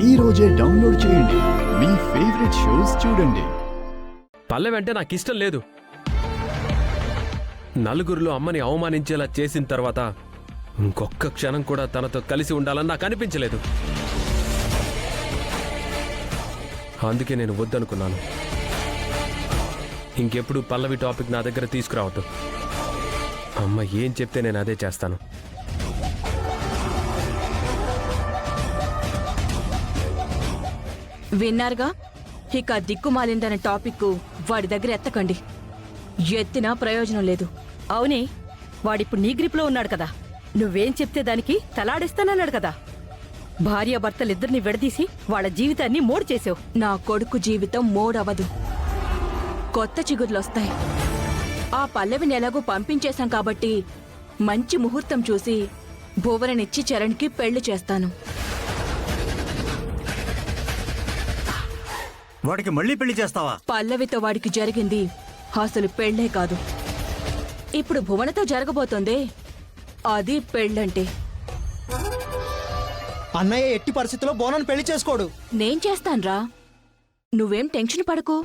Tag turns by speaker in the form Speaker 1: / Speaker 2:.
Speaker 1: ఈ రోజే డౌన్లోడ్ చేయండి. మీ ఫేవరెట్ షోస్ చూడండి.
Speaker 2: పల్లవి అంటే నాకు ఇష్టం లేదు. నలుగురిలో అమ్మని అవమానించేలా చేసిన తర్వాత ఇంకొక్క క్షణం కూడా తనతో కలిసి ఉండాలని నాకు అనిపించలేదు. అందుకే నేను వద్దనుకున్నాను. ఇంకెప్పుడు పల్లవి టాపిక్ నా దగ్గర తీసుకురావద్దు. అమ్మ ఏం చెప్తే నేను అదే చేస్తాను.
Speaker 3: విన్నారుగా, ఇక దిక్కుమాలిందన్న టాపిక్ వాడి దగ్గర ఎత్తకండి. ఎత్తినా ప్రయోజనం లేదు.
Speaker 4: అవునే, వాడిప్పుడు నీ గ్రిప్లో ఉన్నాడు కదా. నువ్వేం చెప్తే దానికి తలాడిస్తానన్నాడు కదా. భార్యాభర్తలిద్దరిని విడదీసి వాళ్ళ జీవితాన్ని మోడు చేసావు.
Speaker 3: నా కొడుకు జీవితం మోడవదు. కొత్త చిగుర్లొస్తాయి. ఆ పల్లవిని ఎలాగో పంపించేశాం కాబట్టి మంచి ముహూర్తం చూసి భువననిచ్చి చరణ్కి పెళ్లి చేస్తాను.
Speaker 5: వాడికి మళ్ళీ పెళ్లి చేస్తావా?
Speaker 3: పల్లవితో వాడికి జరిగింది అసలు పెళ్లే కాదు. ఇప్పుడు భువనతో జరగబోతోందే అది పెళ్ళంటే.
Speaker 6: అన్నయ్య ఎట్టి పరిస్థితుల్లో బోనాన్ని పెళ్లి చేసుకోడు.
Speaker 3: నేను చేస్తాన్రా, నువ్వేం టెన్షన్ పడకు.